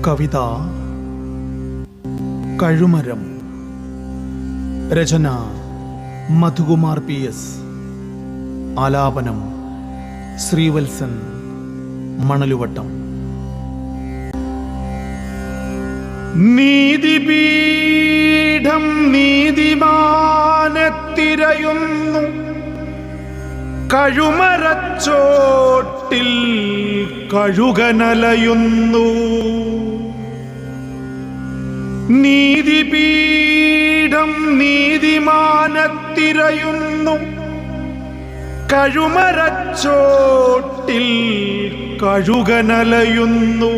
കവിത കഴുമരം. രചന Madhukumar PS. ആലാപനം ശ്രീവത്സൻ മണലുവട്ടം. നീതിപീഠം നീതിമാനെത്തിരയുന്നു, കഴുമരച്ചോട്ടിൽ കഴുകനലയുന്നു. നീതിപീഠം നീതിമാനെത്തിരയുന്നു, കഴുമരച്ചോട്ടിൽ കഴുകനലയുന്നു.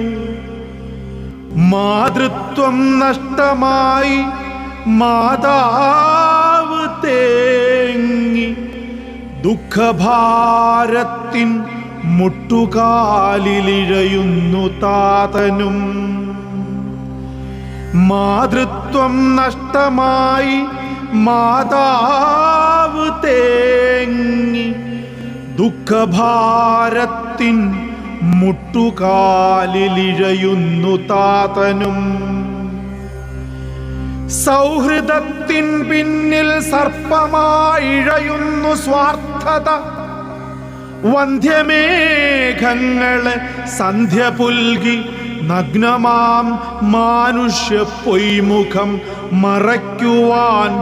മാതൃത്വം നഷ്ടമായി മാതാവ് തേങ്ങി, ദുഃഖഭാരത്തിൻ മുട്ടുകാലിലിഴയുന്നു താതനും. മാതൃത്വം നഷ്ടമായി മാതാവ് തേങ്ങി, ദുഃഖഭാരത്തിൻ മുട്ടുകാലിലിഴയുന്നു താതനും. സൗഹൃദത്തിൻ പിന്നിൽ സർപ്പമായിഴയുന്നു സ്വാർത്ഥത. വന്ധ്യമേഘങ്ങളെ സന്ധ്യ പുൽകി നഗ്നമാം മാനുഷ്യ പൊയ്മുഖം മറയ്ക്കുവാൻ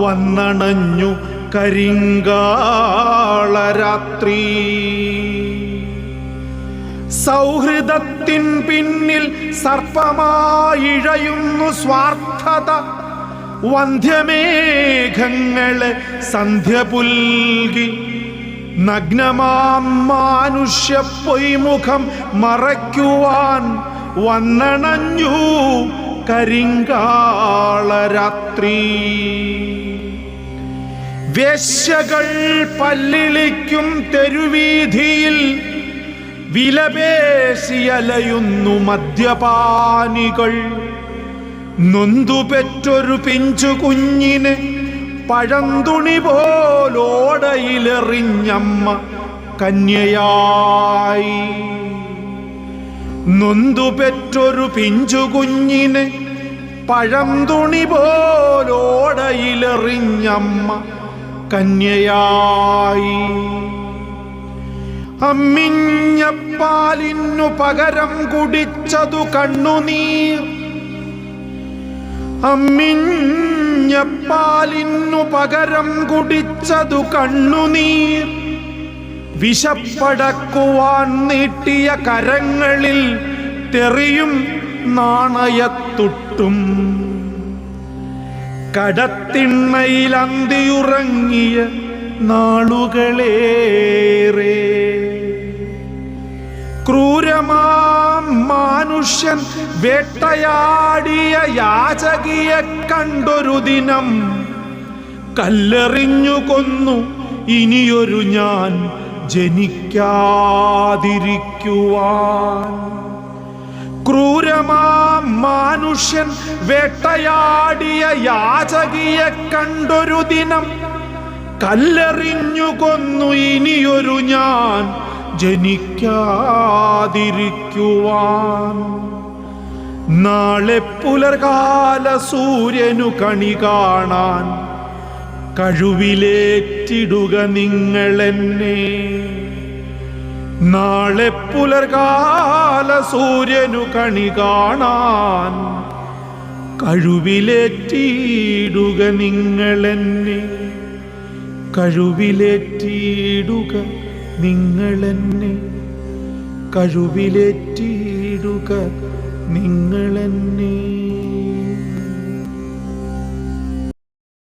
വന്നണഞ്ഞു കരിങ്കാളരാത്രി. സൗഹൃദത്തിൻ പിന്നിൽ സർപ്പമായിഴയുന്നു സ്വാർത്ഥത. വന്ധ്യമേഘങ്ങളെ സന്ധ്യ പുൽകി നഗ്നമാം മാനുഷ്യ പൊയ്മുഖം മറയ്ക്കുവാൻ വന്നണഞ്ഞു കരിങ്കാളരാത്രി. വേശ്യകൾ പല്ലിളിക്കും തെരുവീഥിയിൽ വിലപേശിയലയുന്നു മദ്യപാനികൾ. നൊന്തുപെറ്റൊരു പിഞ്ചു കുഞ്ഞിനെ പഴന്തുണി പോലോടയിലെറിഞ്ഞമ്മ കന്യയായി. നൊന്തുപെറ്റൊരു പിഞ്ചു കുഞ്ഞിനെ പഴന്തുണി പോലോടയിലെറിഞ്ഞമ്മ കന്യയായി. അമ്മിഞ്ഞപ്പാലിനു പകരം കുടിച്ചതു കണ്ണുനീർ. അമ്മിഞ്ഞപ്പാലിനു പകരം കുടിച്ചതു കണ്ണുനീർ. വിശപ്പടക്കുവാൻ നീട്ടിയ കരങ്ങളിൽ തെറിയും നാണയത്തുട്ടും. കടത്തിണ്ണയിൽ അന്തിയുറങ്ങിയ നാളുകളേറെ. ക്രൂരമാം മാനുഷ്യൻ വേട്ടയാടിയ യാചകിയെ കണ്ടൊരു ദിനം കല്ലെറിഞ്ഞു കൊന്നു ഇനിയൊരു ഞാൻ ജനിക്കാതിരിക്കുവാൻ. ക്രൂരമാം മാനുഷ്യൻ വേട്ടയാടിയ യാചകിയെ കണ്ടൊരു ദിനം കല്ലെറിഞ്ഞു കൊന്നു ഇനിയൊരു ഞാൻ ജനിക്കാതിരിക്കുവാൻ. നാളെ പുലർകാല സൂര്യനു കണി കാണാൻ കഴിവിലേറ്റിടുക നിങ്ങളെന്നെ. നാളെ പുലർകാല സൂര്യനു കണി കാണാൻ കഴിവിലേറ്റിടുക നിങ്ങളെന്നെ. കഴിവിലേറ്റിടുക നിങ്ങളെന്നെ. കഴിവിലേറ്റിടുക നിങ്ങളെന്നെ.